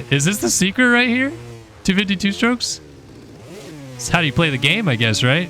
Is this the secret right here? 252 strokes? It's how do you play the game, I guess, right?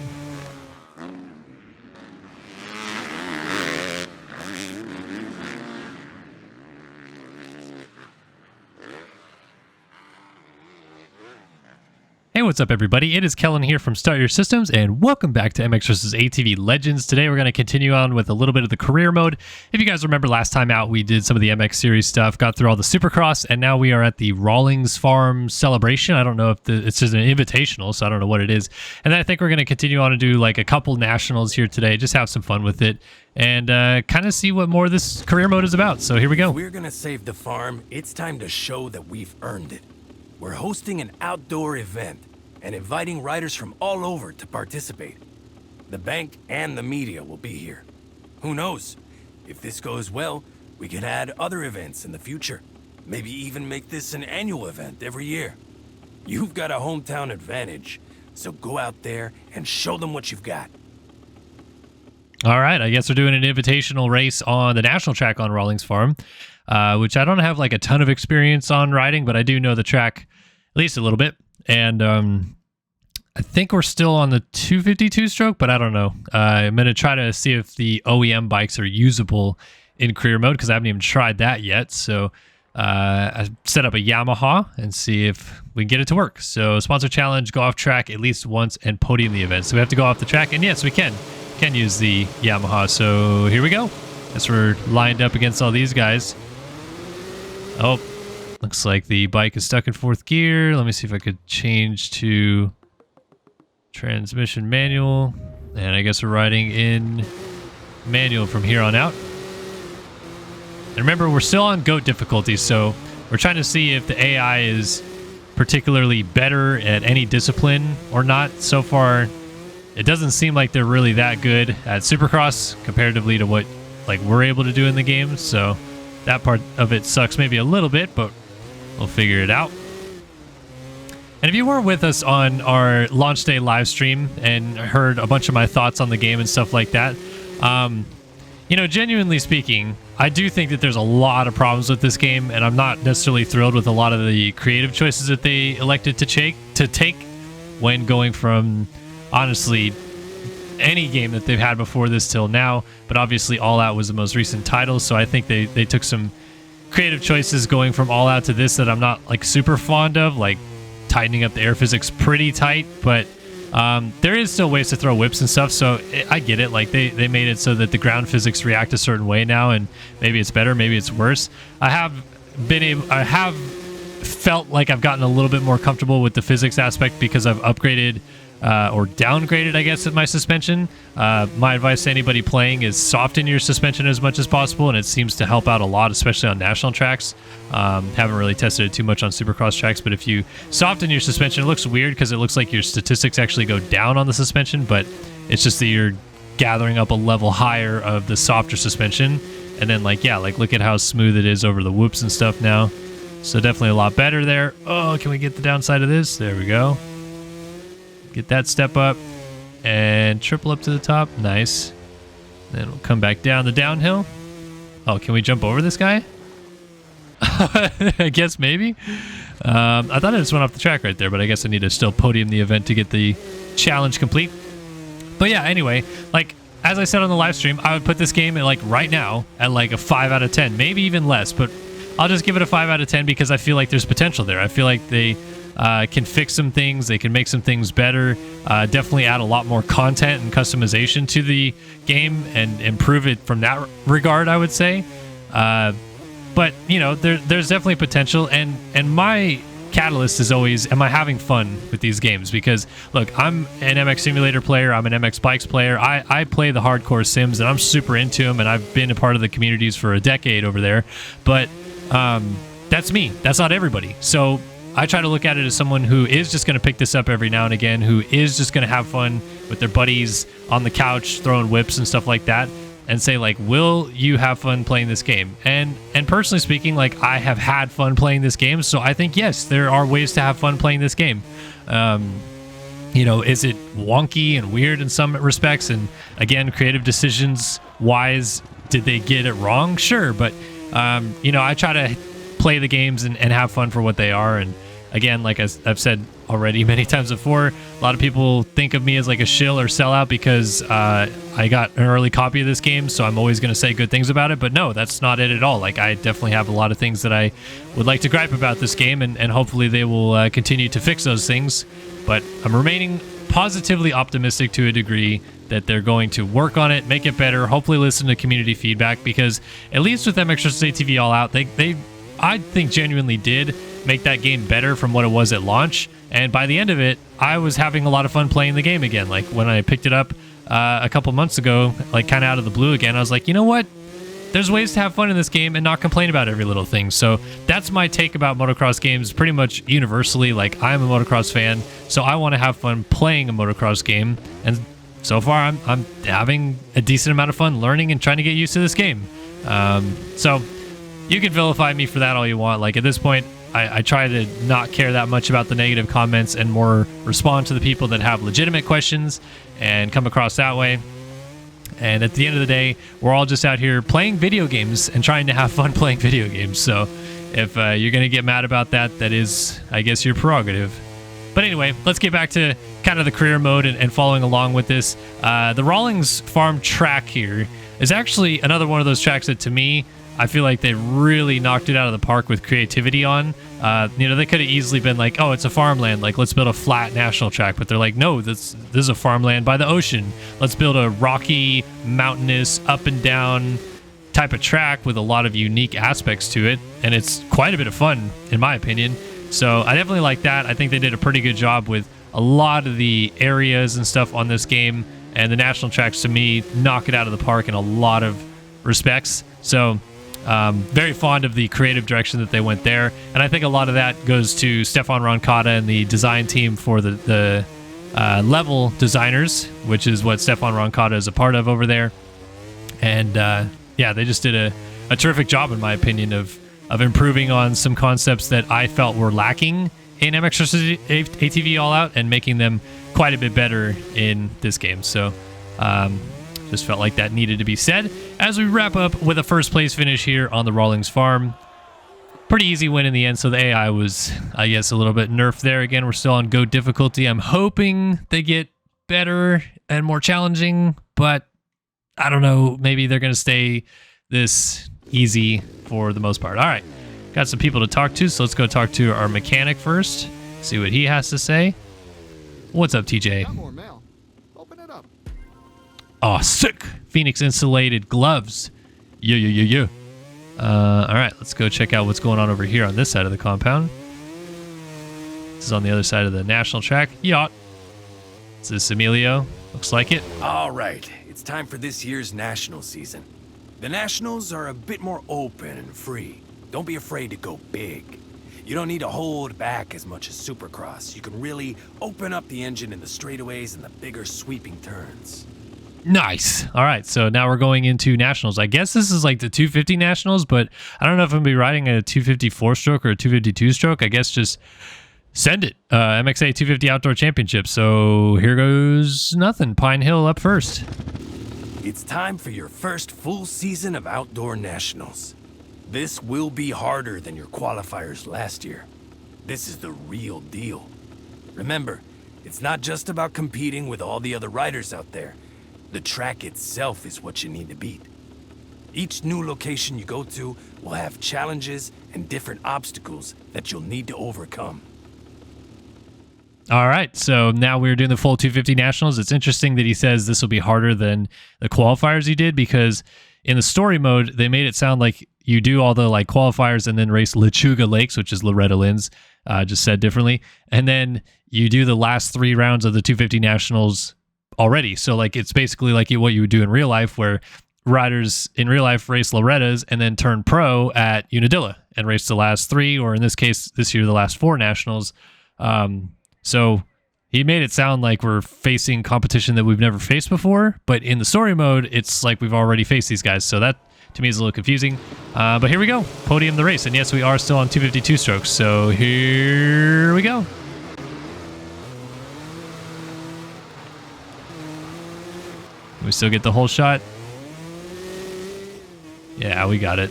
Hey, what's up, everybody? It is Kellen here from Start Your Systems, and welcome back to MX vs. ATV Legends. Today, we're going to continue on with a little bit of the career mode. If you guys remember last time out, we did some of the MX series stuff, got through all the Supercross, and now we are at the Rawlings Farm celebration. I don't know if it's just an invitational, so I don't know what it is. And then I think we're going to continue on and do like a couple nationals here today, just have some fun with it, and kind of see what more this career mode is about. So here we go. If we're going to save the farm, it's time to show that we've earned it. We're hosting an outdoor event and inviting riders from all over to participate. The bank and the media will be here. Who knows? If this goes well, we can add other events in the future. Maybe even make this an annual event every year. You've got a hometown advantage, so go out there and show them what you've got. All right, I guess we're doing an invitational race on the national track on Rawlings Farm, which I don't have like a ton of experience on riding, but I do know the track at least a little bit. And I think we're still on the 252 stroke, but I don't know. I'm going to try to see if the OEM bikes are usable in career mode because I haven't even tried that yet. So I set up a Yamaha and see if we can get it to work. So sponsor challenge, go off track at least once and podium the event. So we have to go off the track. And yes, we can use the Yamaha. So here we go. Guess we're lined up against all these guys. Oh, looks like the bike is stuck in fourth gear. Let me see if I could change to transmission manual. And I guess we're riding in manual from here on out. And remember, we're still on GOAT difficulty, so we're trying to see if the AI is particularly better at any discipline or not. So far, it doesn't seem like they're really that good at Supercross comparatively to what like we're able to do in the game. So that part of it sucks maybe a little bit, but we'll figure it out. And if you weren't with us on our launch day live stream and heard a bunch of my thoughts on the game and stuff like that, you know, genuinely speaking, I do think that there's a lot of problems with this game, and I'm not necessarily thrilled with a lot of the creative choices that they elected to take when going from, honestly, any game that they've had before this till now. But obviously, All Out was the most recent title, so I think they took some creative choices going from All Out to this that I'm not like super fond of, like tightening up the air physics pretty tight, but there is still ways to throw whips and stuff, so I get it. Like they made it so that the ground physics react a certain way now, and maybe it's better, maybe it's worse. I have felt like I've gotten a little bit more comfortable with the physics aspect because I've upgraded or downgraded, I guess, in my suspension. My advice to anybody playing is soften your suspension as much as possible, and it seems to help out a lot, especially on national tracks. Haven't really tested it too much on Supercross tracks, but if you soften your suspension, it looks weird because it looks like your statistics actually go down on the suspension, but it's just that you're gathering up a level higher of the softer suspension. And then, like, yeah, like look at how smooth it is over the whoops and stuff now. So definitely a lot better there. Oh, can we get the downside of this? There we go. Get that step up and triple up to the top. Nice. Then we'll come back down the downhill. Oh, can we jump over this guy? I guess maybe. I thought I just went off the track right there, but I guess I need to still podium the event to get the challenge complete. But yeah, anyway, like as I said on the live stream, I would put this game at like right now at like a 5 out of 10, maybe even less, but I'll just give it a 5 out of 10 because I feel like there's potential there. I feel like they can fix some things. They can make some things better. Definitely add a lot more content and customization to the game and improve it from that regard, I would say. But, you know, there's definitely potential. And my catalyst is always, am I having fun with these games? Because, look, I'm an MX Simulator player. I'm an MX Bikes player. I play the hardcore sims, and I'm super into them, and I've been a part of the communities for a decade over there. But that's me. That's not everybody. So I try to look at it as someone who is just going to pick this up every now and again, who is just going to have fun with their buddies on the couch, throwing whips and stuff like that, and say, like, will you have fun playing this game? And personally speaking, like, I have had fun playing this game, so I think, yes, there are ways to have fun playing this game. You know, is it wonky and weird in some respects? And again, creative decisions wise, did they get it wrong? Sure, but you know, I try to play the games and have fun for what they are. And again, like I've said already many times before, a lot of people think of me as like a shill or sellout because I got an early copy of this game, so I'm always going to say good things about it. But no, that's not it at all. Like, I definitely have a lot of things that I would like to gripe about this game, and hopefully they will continue to fix those things. But I'm remaining positively optimistic to a degree that they're going to work on it, make it better, hopefully listen to community feedback, because at least with mxvsatv All Out, they I think genuinely did make that game better from what it was at launch. And by the end of it, I was having a lot of fun playing the game again. Like, when I picked it up a couple months ago, like kind of out of the blue again, I was like, you know what? There's ways to have fun in this game and not complain about every little thing. So that's my take about motocross games pretty much universally. Like, I'm a motocross fan, so I want to have fun playing a motocross game. And so far, I'm having a decent amount of fun learning and trying to get used to this game. So you can vilify me for that all you want. Like, at this point, I try to not care that much about the negative comments and more respond to the people that have legitimate questions and come across that way. And at the end of the day, we're all just out here playing video games and trying to have fun playing video games. So if you're going to get mad about that, that is, I guess, your prerogative. But anyway, let's get back to kind of the career mode and following along with this. The Rawlings Farm track here is actually another one of those tracks that, to me, I feel like they really knocked it out of the park with creativity on. They could have easily been like, oh, it's a farmland, like, let's build a flat national track. But they're like, no, this is a farmland by the ocean. Let's build a rocky, mountainous, up and down type of track with a lot of unique aspects to it. And it's quite a bit of fun, in my opinion. So I definitely like that. I think they did a pretty good job with a lot of the areas and stuff on this game. And the national tracks, to me, knock it out of the park in a lot of respects. So very fond of the creative direction that they went there. And I think a lot of that goes to Stefan Roncada and the design team for the level designers, which is what Stefan Roncada is a part of over there. And yeah, they just did a terrific job, in my opinion, of improving on some concepts that I felt were lacking in mxvsatv All Out and making them quite a bit better in this game. So just felt like that needed to be said as we wrap up with a first place finish here on the Rawlings Farm. Pretty easy win in the end, so the AI was, I guess, a little bit nerfed there. Again, we're still on GO difficulty. I'm hoping they get better and more challenging, but I don't know. Maybe they're going to stay this easy for the most part. All right, got some people to talk to, so let's go talk to our mechanic first, see what he has to say. What's up, TJ? Got more mail. Open it up. Oh, sick! Phoenix insulated gloves. Yeah. All right, let's go check out what's going on over here on this side of the compound. This is on the other side of the national track. Yacht. Is this Emilio? Looks like it. All right, it's time for this year's national season. The nationals are a bit more open and free. Don't be afraid to go big. You don't need to hold back as much as Supercross. You can really open up the engine in the straightaways and the bigger sweeping turns. Nice. All right, so now we're going into nationals. I guess this is like the 250 nationals, but I don't know if I'm going to be riding a 254 stroke or a 252 stroke. I guess just send it. MXA 250 Outdoor Championship. So here goes nothing. Pine Hill up first. It's time for your first full season of outdoor nationals. This will be harder than your qualifiers last year. This is the real deal. Remember, it's not just about competing with all the other riders out there. The track itself is what you need to beat. Each new location you go to will have challenges and different obstacles that you'll need to overcome. All right, so now we're doing the full 250 nationals. It's interesting that he says this will be harder than the qualifiers he did, because in the story mode, they made it sound like you do all the like qualifiers and then race Lechuga Lakes, which is Loretta Lynn's, just said differently. And then you do the last 3 rounds of the 250 nationals already. So like it's basically like what you would do in real life, where riders in real life race Loretta's and then turn pro at Unadilla and race the last 3, or in this case, this year, the last 4 nationals. So he made it sound like we're facing competition that we've never faced before, but in the story mode, it's like we've already faced these guys. So that to me is a little confusing. But here we go. Podium the race. And yes, we are still on 252 strokes. So here we go. We still get the whole shot. Yeah, we got it.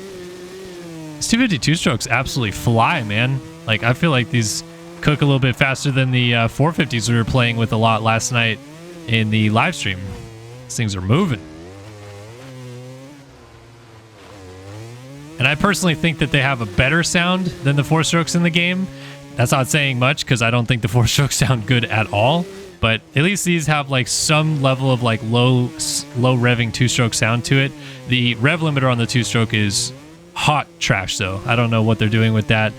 These 252 strokes absolutely fly, man. Like, I feel like these cook a little bit faster than the 450s we were playing with a lot last night in the live stream. These things are moving. And I personally think that they have a better sound than the 4-strokes in the game. That's not saying much because I don't think the 4-strokes sound good at all. But at least these have like some level of like low revving 2-stroke sound to it. The rev limiter on the 2-stroke is hot trash though. I don't know what they're doing with that.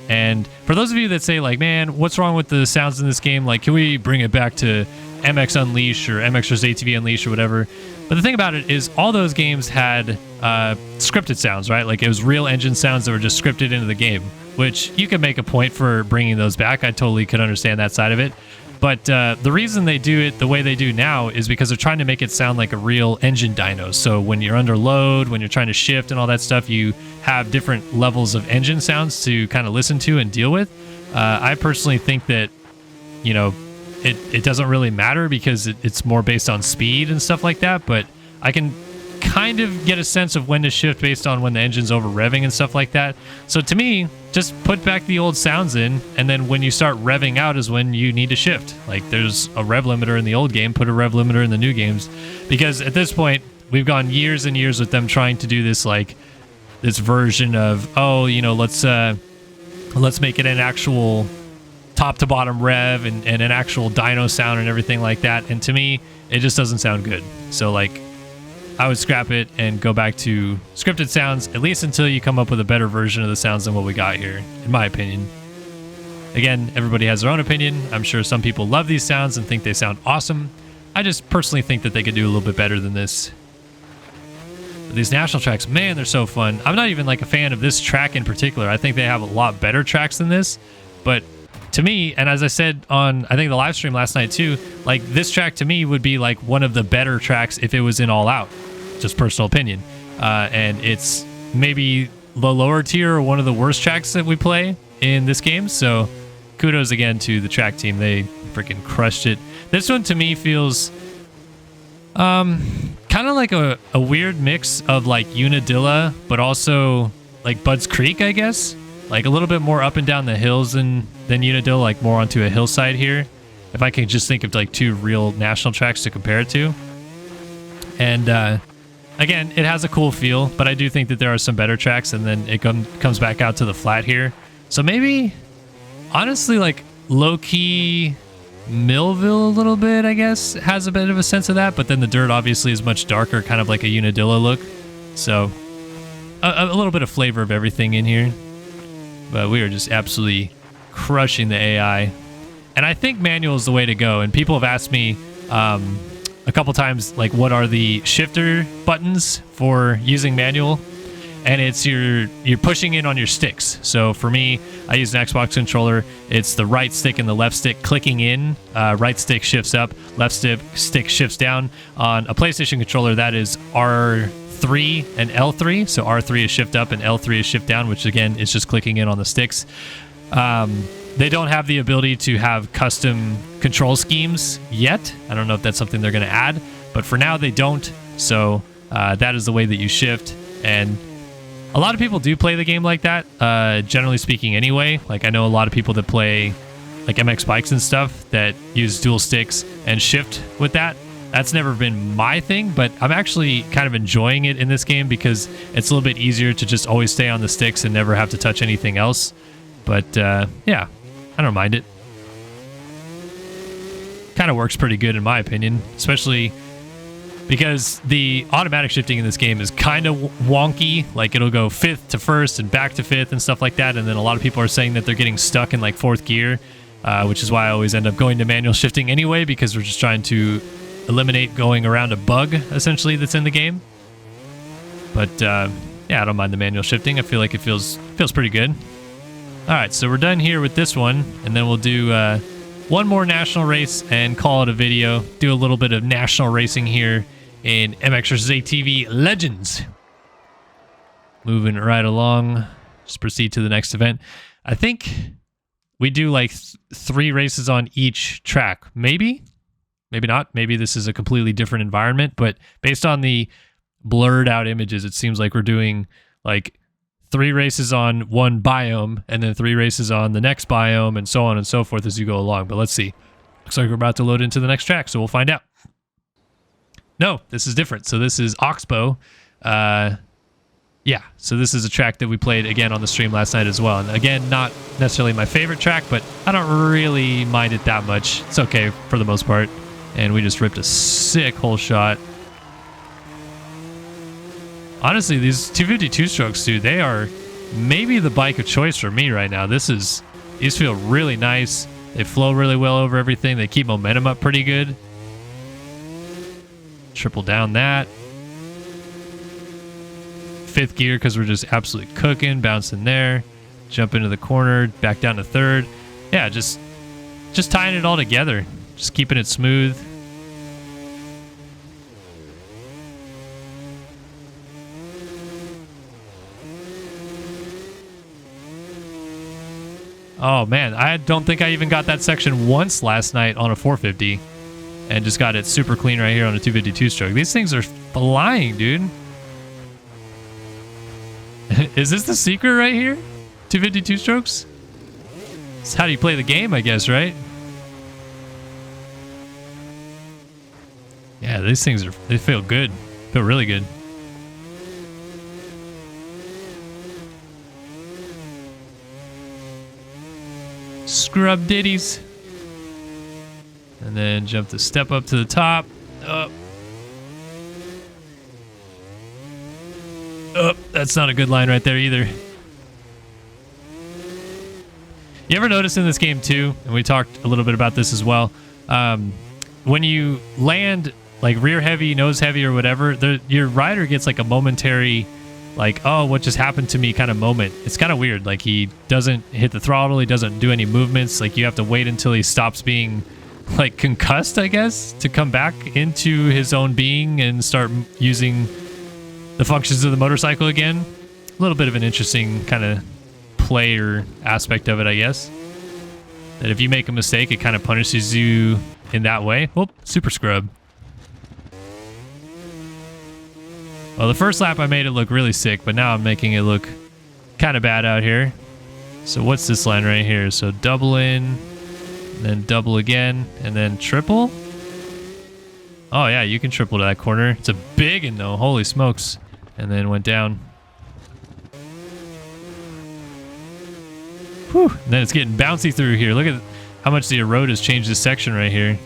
And for those of you that say like, man, what's wrong with the sounds in this game? Like, can we bring it back to MX Unleashed or mxvsatv Unleashed or whatever? But the thing about it is all those games had scripted sounds, right? Like it was real engine sounds that were just scripted into the game, which you could make a point for bringing those back. I totally could understand that side of it. But the reason they do it the way they do now is because they're trying to make it sound like a real engine dyno. So when you're under load, when you're trying to shift and all that stuff, you have different levels of engine sounds to kind of listen to and deal with. I personally think that, you know, it doesn't really matter because it's more based on speed and stuff like that. But I can kind of get a sense of when to shift based on when the engine's over revving and stuff like that. So to me, just put back the old sounds in, and then when you start revving out is when you need to shift. Like there's a rev limiter in the old game, put a rev limiter in the new games, because at this point we've gone years and years with them trying to do this, like this version of, oh, you know, let's make it an actual top to bottom rev and an actual dyno sound and everything like that. And to me, it just doesn't sound good. So like, I would scrap it and go back to scripted sounds, at least until you come up with a better version of the sounds than what we got here, in my opinion. Again, everybody has their own opinion. I'm sure some people love these sounds and think they sound awesome. I just personally think that they could do a little bit better than this. But these national tracks, man, they're so fun. I'm not even like a fan of this track in particular. I think they have a lot better tracks than this. But to me, and as I said on, I think the live stream last night too, like this track to me would be like one of the better tracks if it was in All Out. Just personal opinion. And it's maybe the lower tier or one of the worst tracks that we play in this game. So kudos again to the track team. They freaking crushed it. This one to me feels kind of like a weird mix of like Unadilla, but also like Bud's Creek, I guess. Like a little bit more up and down the hills than Unadilla, like more onto a hillside here. If I can just think of like two real national tracks to compare it to. And again, it has a cool feel, but I do think that there are some better tracks, and then it comes back out to the flat here. So maybe, honestly, like low-key Millville a little bit, I guess, has a bit of a sense of that, but then the dirt obviously is much darker, kind of like a Unadilla look. So a little bit of flavor of everything in here. But we are just absolutely crushing the AI. And I think manual is the way to go. And people have asked me a couple times, like, what are the shifter buttons for using manual? And it's you're pushing in on your sticks. So for me, I use an Xbox controller. It's the right stick and the left stick clicking in. Right stick shifts up, left stick shifts down. On a PlayStation controller, that is R3 and L3. So R3 is shift up and L3 is shift down, which again is just clicking in on the sticks. They don't have the ability to have custom control schemes yet. I don't know if that's something they're going to add, but for now they don't. So that is the way that you shift. And a lot of people do play the game like that, generally speaking anyway. Like I know a lot of people that play like MX bikes and stuff that use dual sticks and shift with that. That's never been my thing, but I'm actually kind of enjoying it in this game because it's a little bit easier to just always stay on the sticks and never have to touch anything else. But yeah, I don't mind it. Kind of works pretty good in my opinion, especially because the automatic shifting in this game is kind of wonky. Like it'll go fifth to first and back to fifth and stuff like that. And then a lot of people are saying that they're getting stuck in like fourth gear, which is why I always end up going to manual shifting anyway, because we're just trying to eliminate going around a bug essentially that's in the game. But yeah, I don't mind the manual shifting. I feel like it feels pretty good. All right, so we're done here with this one, and then we'll do one more national race and call it a video. Do a little bit of national racing here in mxvsatv Legends. Moving right along, just proceed to the next event. I think we do like 3 races on each track. Maybe not. Maybe this is a completely different environment, but based on the blurred out images, it seems like we're doing like 3 races on one biome and then 3 races on the next biome and so on and so forth as you go along. But let's see. Looks like we're about to load into the next track, so we'll find out. No, this is different. So this is Oxbow. Yeah, so this is a track that we played again on the stream last night as well. And again, not necessarily my favorite track, but I don't really mind it that much. It's okay for the most part. And we just ripped a sick hole shot. Honestly, these 252 strokes, dude, they are maybe the bike of choice for me right now. These feel really nice. They flow really well over everything. They keep momentum up pretty good. Triple down that. 5th gear because we're just absolutely cooking, bouncing there. Jump into the corner, back down to 3rd. Yeah, just tying it all together. Just keeping it smooth. Oh man, I don't think I even got that section once last night on a 450 and just got it super clean right here on a 252 stroke. These things are flying, dude. Is this the secret right here? 252 strokes? It's how do you play the game, I guess, right? Yeah, these things they feel good. Feel really good. Scrub ditties. And then jump the step up to the top. Up. Oh, that's not a good line right there either. You ever notice in this game too, and we talked a little bit about this as well, when you land like rear heavy, nose heavy or whatever, your rider gets like a momentary like, oh, what just happened to me kind of moment. It's kind of weird. Like he doesn't hit the throttle. He doesn't do any movements. Like you have to wait until he stops being like concussed, I guess, to come back into his own being and start using the functions of the motorcycle again. A little bit of an interesting kind of player aspect of it, I guess. That if you make a mistake, it kind of punishes you in that way. Whoop, super scrub. Well, the first lap I made it look really sick, but now I'm making it look kind of bad out here. So what's this line right here? So double in, then double again, and then triple. Oh yeah, you can triple to that corner. It's a big one though, holy smokes. And then went down. Whew, and then it's getting bouncy through here. Look at how much the erode has changed this section right here.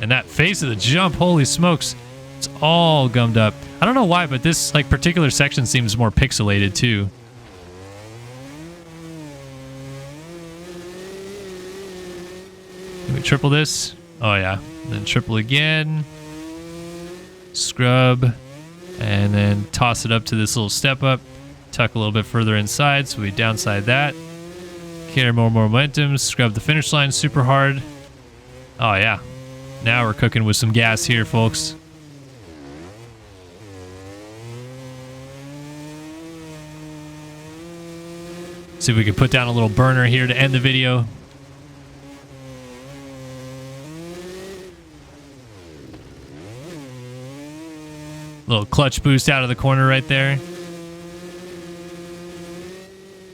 And that face of the jump, holy smokes. It's all gummed up. I don't know why, but this like particular section seems more pixelated too. Can we triple this? Oh yeah. And then triple again. Scrub. And then toss it up to this little step up. Tuck a little bit further inside so we downside that. Carry more momentum. Scrub the finish line super hard. Oh yeah. Now we're cooking with some gas here, folks. See if we can put down a little burner here to end the video. Little clutch boost out of the corner right there.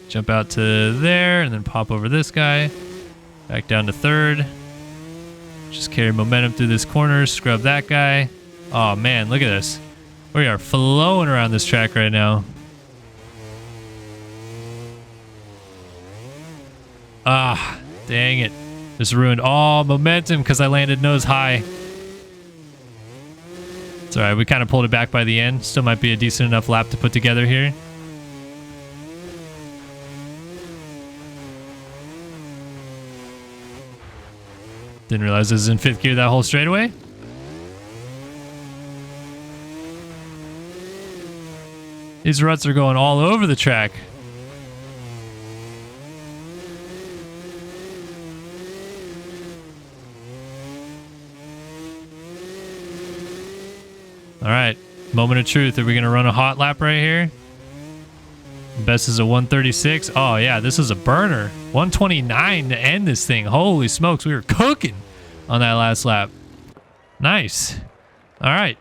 Jump out to there and then pop over this guy. Back down to 3rd. Just carry momentum through this corner. Scrub that guy. Oh man, look at this. We are flowing around this track right now. Ah, dang it. Just ruined all momentum because I landed nose high. It's alright, we kind of pulled it back by the end. Still might be a decent enough lap to put together here. Didn't realize this was in 5th gear that whole straightaway. These ruts are going all over the track. All right, moment of truth. Are we going to run a hot lap right here? Best is a 136. Oh, yeah, this is a burner. 129 to end this thing. Holy smokes, we were cooking on that last lap. Nice. All right.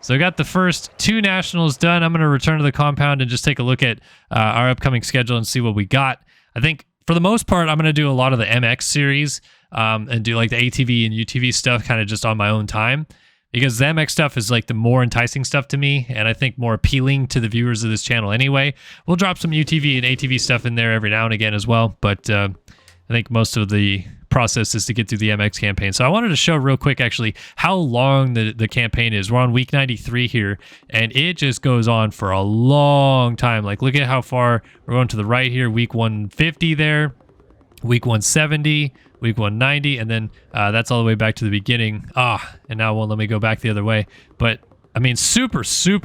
So I got the first 2 nationals done. I'm going to return to the compound and just take a look at our upcoming schedule and see what we got. I think for the most part, I'm going to do a lot of the MX series and do like the ATV and UTV stuff kind of just on my own time, because the MX stuff is like the more enticing stuff to me, and I think more appealing to the viewers of this channel anyway. We'll drop some UTV and ATV stuff in there every now and again as well, but I think most of the process is to get through the MX campaign. So I wanted to show real quick actually how long the campaign is. We're on week 93 here, and it just goes on for a long time. Like, look at how far we're going to the right here. Week 150 there, week 170, week 190, and then that's all the way back to the beginning. And now it won't let me go back the other way. But I mean, super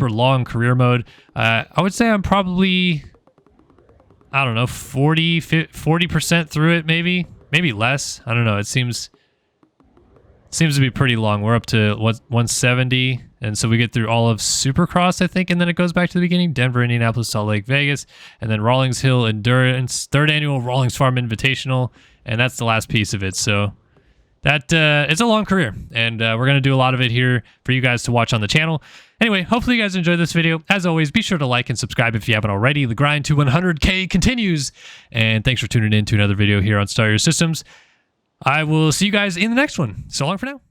long career mode. I would say I'm probably, I don't know, 40% through it, maybe less. I don't know. It seems to be pretty long. We're up to 170, and so we get through all of Supercross, I think, and then it goes back to the beginning. Denver, Indianapolis, Salt Lake, Vegas, and then Rawlings Hill Endurance, 3rd annual Rawlings Farm Invitational, and that's the last piece of it. So that it's a long career, and we're going to do a lot of it here for you guys to watch on the channel. Anyway, hopefully you guys enjoyed this video. As always, be sure to like and subscribe if you haven't already. The grind to 100K continues, and thanks for tuning in to another video here on Start Your Systems. I will see you guys in the next one. So long for now.